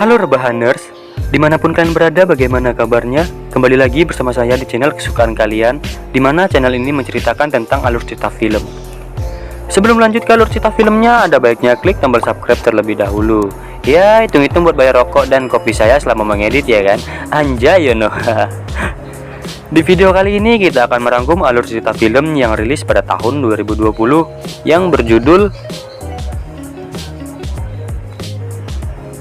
Halo Rebahaners, dimanapun kalian berada, bagaimana kabarnya? Kembali lagi bersama saya di channel kesukaan kalian, dimana channel ini menceritakan tentang alur cerita film. Sebelum lanjut ke alur cerita filmnya, ada baiknya klik tombol subscribe terlebih dahulu. Ya, hitung-hitung buat bayar rokok dan kopi saya selama mengedit ya kan? Anjay yono. Di video kali ini kita akan merangkum alur cerita film yang rilis pada tahun 2020 yang berjudul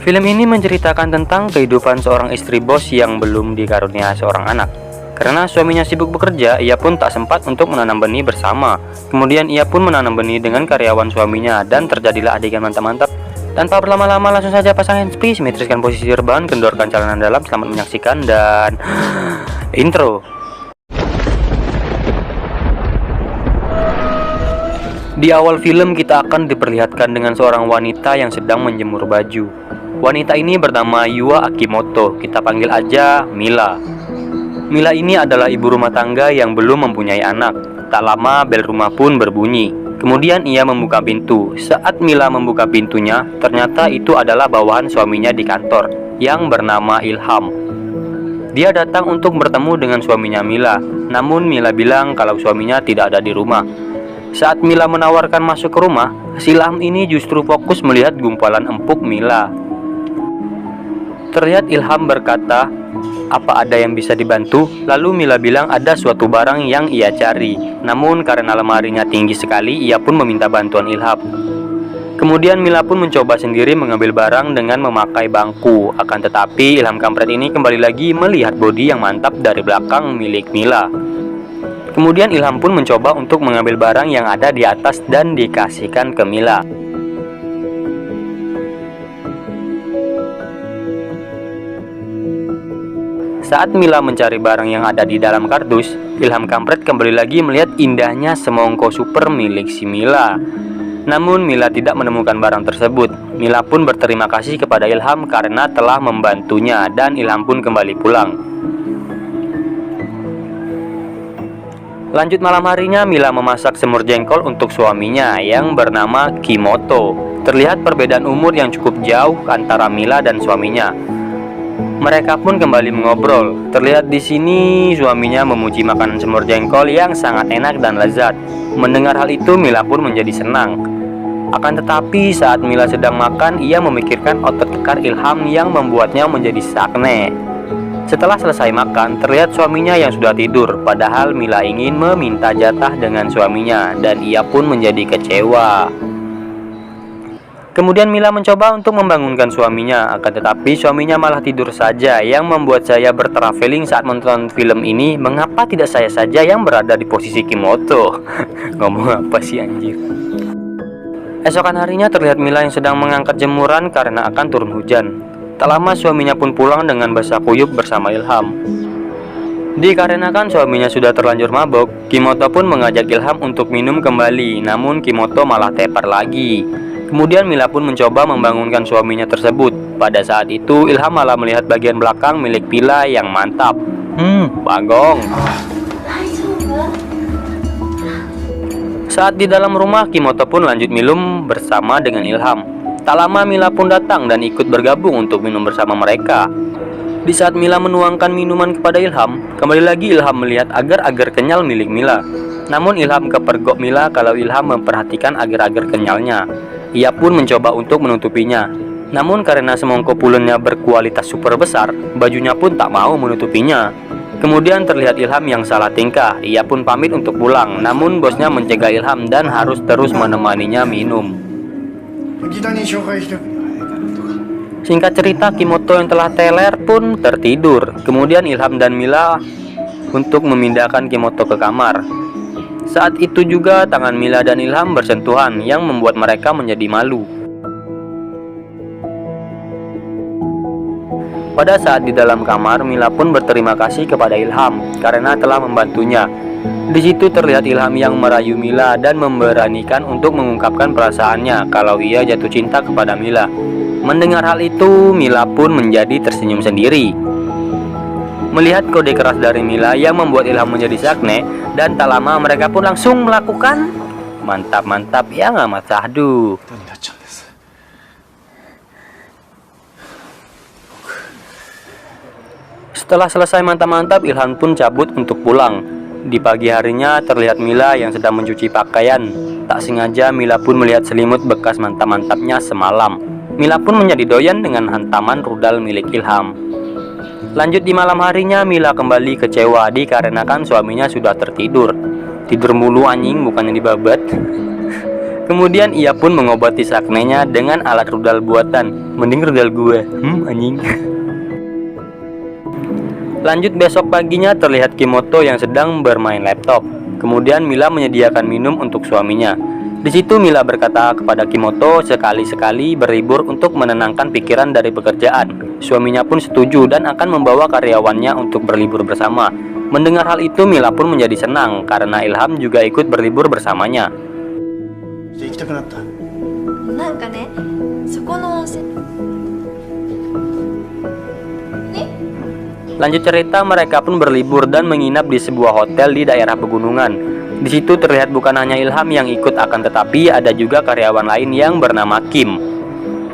film ini menceritakan tentang kehidupan seorang istri bos yang belum dikarunia seorang anak. Karena suaminya sibuk bekerja, ia pun tak sempat untuk menanam benih bersama. Kemudian ia pun menanam benih dengan karyawan suaminya dan terjadilah adegan mantap-mantap. Tanpa berlama-lama langsung saja pasang handsfree, simetriskan posisi rebahan, kendorkan celana dalam. Selamat menyaksikan dan intro. Di awal film kita akan diperlihatkan dengan seorang wanita yang sedang menjemur baju. Wanita ini bernama Yua Akimoto, kita panggil aja Mila. Mila ini adalah ibu rumah tangga yang belum mempunyai anak. Tak lama bel rumah pun berbunyi. Kemudian ia membuka pintu. Saat Mila membuka pintunya, ternyata itu adalah bawahan suaminya di kantor yang bernama Ilham. Dia datang untuk bertemu dengan suaminya Mila. Namun Mila bilang kalau suaminya tidak ada di rumah. Saat Mila menawarkan masuk ke rumah, si Ilham ini justru fokus melihat gumpalan empuk Mila. Terlihat Ilham berkata, "Apa ada yang bisa dibantu?" Lalu Mila bilang ada suatu barang yang ia cari. Namun karena lemarinya tinggi sekali, ia pun meminta bantuan Ilham. Kemudian Mila pun mencoba sendiri mengambil barang dengan memakai bangku. Akan tetapi Ilham kampret ini kembali lagi melihat bodi yang mantap dari belakang milik Mila. Kemudian Ilham pun mencoba untuk mengambil barang yang ada di atas dan dikasihkan ke Mila. Saat Mila mencari barang yang ada di dalam kardus, Ilham kampret kembali lagi melihat indahnya semongko super milik si Mila. Namun Mila tidak menemukan barang tersebut. Mila pun berterima kasih kepada Ilham karena telah membantunya dan Ilham pun kembali pulang. Lanjut malam harinya, Mila memasak semur jengkol untuk suaminya yang bernama Kimoto. Terlihat perbedaan umur yang cukup jauh antara Mila dan suaminya. Mereka pun kembali mengobrol. Terlihat di sini suaminya memuji makanan semur jengkol yang sangat enak dan lezat. Mendengar hal itu, Mila pun menjadi senang. Akan tetapi saat Mila sedang makan, ia memikirkan otot kekar Ilham yang membuatnya menjadi sakne. Setelah selesai makan, terlihat suaminya yang sudah tidur. Padahal Mila ingin meminta jatah dengan suaminya dan ia pun menjadi kecewa. Kemudian Mila mencoba untuk membangunkan suaminya, akan tetapi suaminya malah tidur saja, yang membuat saya bertraveling saat menonton film ini. Mengapa tidak saya saja yang berada di posisi Kimoto? Ngomong apa sih anjir? Esokan harinya terlihat Mila yang sedang mengangkat jemuran karena akan turun hujan. Tak lama suaminya pun pulang dengan basah kuyup bersama Ilham. Dikarenakan suaminya sudah terlanjur mabuk, Kimoto pun mengajak Ilham untuk minum kembali. Namun Kimoto malah tepar lagi. Kemudian Mila pun mencoba membangunkan suaminya tersebut. Pada saat itu Ilham malah melihat bagian belakang milik Mila yang mantap. Bagong. Saat di dalam rumah, Kimoto pun lanjut minum bersama dengan Ilham. Tak lama Mila pun datang dan ikut bergabung untuk minum bersama mereka. Di saat Mila menuangkan minuman kepada Ilham, kembali lagi Ilham melihat agar-agar kenyal milik Mila. Namun Ilham kepergok Mila kalau Ilham memperhatikan agar-agar kenyalnya. Ia pun mencoba untuk menutupinya. Namun karena semongko pulennya berkualitas super besar, bajunya pun tak mau menutupinya. Kemudian terlihat Ilham yang salah tingkah. Ia pun pamit untuk pulang. Namun bosnya mencegah Ilham dan harus terus menemaninya minum. Singkat cerita, Kimoto yang telah teler pun tertidur. Kemudian Ilham dan Mila untuk memindahkan Kimoto ke kamar. Saat itu juga tangan Mila dan Ilham bersentuhan yang membuat mereka menjadi malu. Pada saat di dalam kamar, Mila pun berterima kasih kepada Ilham karena telah membantunya. Di situ terlihat Ilham yang merayu Mila dan memberanikan untuk mengungkapkan perasaannya kalau ia jatuh cinta kepada Mila. Mendengar hal itu, Mila pun menjadi tersenyum sendiri. Melihat kode keras dari Mila yang membuat Ilham menjadi sakne, dan tak lama mereka pun langsung melakukan mantap-mantap yang amat syahdu. Setelah selesai mantap-mantap, Ilham pun cabut untuk pulang. Di pagi harinya terlihat Mila yang sedang mencuci pakaian. Tak sengaja Mila pun melihat selimut bekas mantap-mantapnya semalam. Mila pun menjadi doyan dengan hantaman rudal milik Ilham. Lanjut di malam harinya, Mila kembali kecewa dikarenakan suaminya sudah tertidur. Tidur mulu anjing, bukannya dibabat. Kemudian ia pun mengobati saknenya dengan alat rudal buatan. Mending rudal gue, anjing. Lanjut besok paginya terlihat Kimoto yang sedang bermain laptop. Kemudian Mila menyediakan minum untuk suaminya. Di situ Mila berkata kepada Kimoto sekali-sekali berlibur untuk menenangkan pikiran dari pekerjaan. Suaminya pun setuju dan akan membawa karyawannya untuk berlibur bersama. Mendengar hal itu Mila pun menjadi senang karena Ilham juga ikut berlibur bersamanya. Lanjut cerita, mereka pun berlibur dan menginap di sebuah hotel di daerah pegunungan. Di situ terlihat bukan hanya Ilham yang ikut, akan tetapi ada juga karyawan lain yang bernama Kim.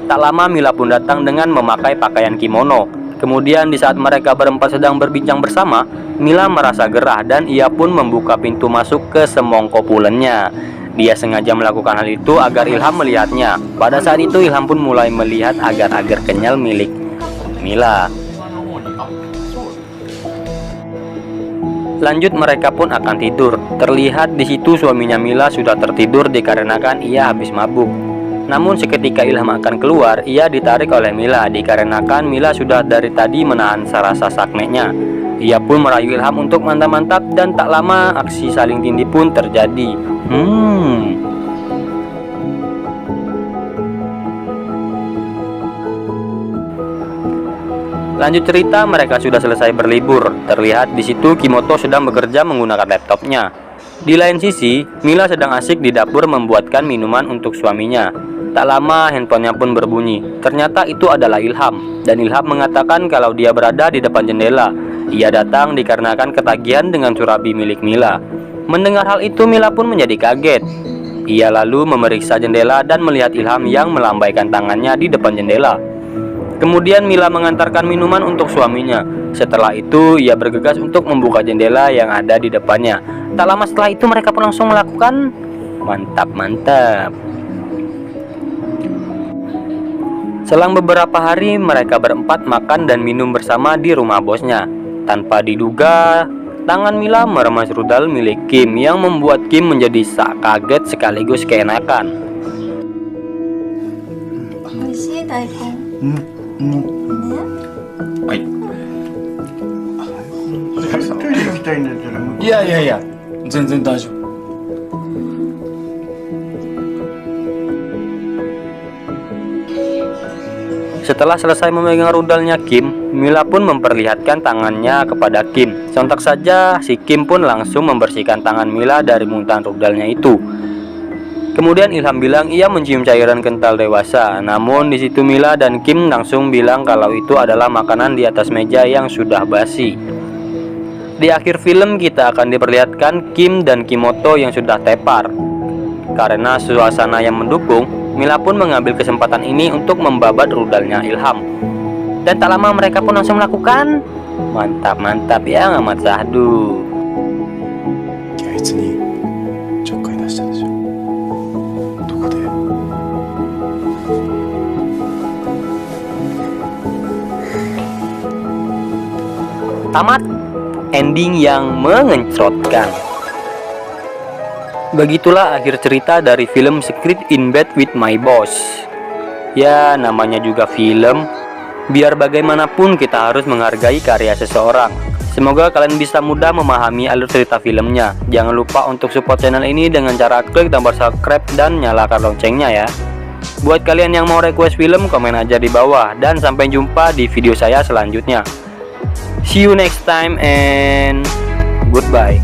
Tak lama Mila pun datang dengan memakai pakaian kimono. Kemudian di saat mereka berempat sedang berbincang bersama, Mila merasa gerah dan ia pun membuka pintu masuk ke semongko pulennya. Dia sengaja melakukan hal itu agar Ilham melihatnya. Pada saat itu Ilham pun mulai melihat agar-agar kenyal milik Mila. Lanjut mereka pun akan tidur. Terlihat di situ suaminya Mila sudah tertidur dikarenakan ia habis mabuk. Namun seketika Ilham akan keluar, ia ditarik oleh Mila dikarenakan Mila sudah dari tadi menahan rasa saknenya. Ia pun merayu Ilham untuk mantap-mantap dan tak lama aksi saling tindih pun terjadi. Lanjut cerita, mereka sudah selesai berlibur. Terlihat di situ Kimoto sedang bekerja menggunakan laptopnya. Di lain sisi, Mila sedang asik di dapur membuatkan minuman untuk suaminya. Tak lama handphonenya pun berbunyi. Ternyata itu adalah Ilham. Dan Ilham mengatakan kalau dia berada di depan jendela. Ia datang dikarenakan ketagihan dengan surabi milik Mila. Mendengar hal itu Mila pun menjadi kaget. Ia lalu memeriksa jendela dan melihat Ilham yang melambaikan tangannya di depan jendela. Kemudian Mila mengantarkan minuman untuk suaminya. Setelah itu ia bergegas untuk membuka jendela yang ada di depannya. Tak lama setelah itu mereka pun langsung melakukan mantap-mantap. Selang beberapa hari mereka berempat makan dan minum bersama di rumah bosnya. Tanpa diduga, tangan Mila meremas rudal milik Kim yang membuat Kim menjadi kaget sekaligus keenakan. Setelah selesai memegang rudalnya Kim, Mila pun memperlihatkan tangannya kepada Kim. Sontak saja si Kim pun langsung membersihkan tangan Mila dari muntahan rudalnya itu. Kemudian Ilham bilang ia mencium cairan kental dewasa. Namun di situ Mila dan Kim langsung bilang kalau itu adalah makanan di atas meja yang sudah basi. Di akhir film kita akan diperlihatkan Kim dan Kimoto yang sudah tepar. Karena suasana yang mendukung, Mila pun mengambil kesempatan ini untuk membabat rudalnya Ilham. Dan tak lama mereka pun langsung melakukan mantap-mantap ya amat sahdu. Tamat. Ending yang mengencrotkan. Begitulah akhir cerita dari film Secret in Bed with My Boss. Ya, namanya juga film. Biar bagaimanapun kita harus menghargai karya seseorang. Semoga kalian bisa mudah memahami alur cerita filmnya. Jangan lupa untuk support channel ini dengan cara klik tombol subscribe dan nyalakan loncengnya ya. Buat kalian yang mau request film, komen aja di bawah. Dan sampai jumpa di video saya selanjutnya. See you next time and goodbye.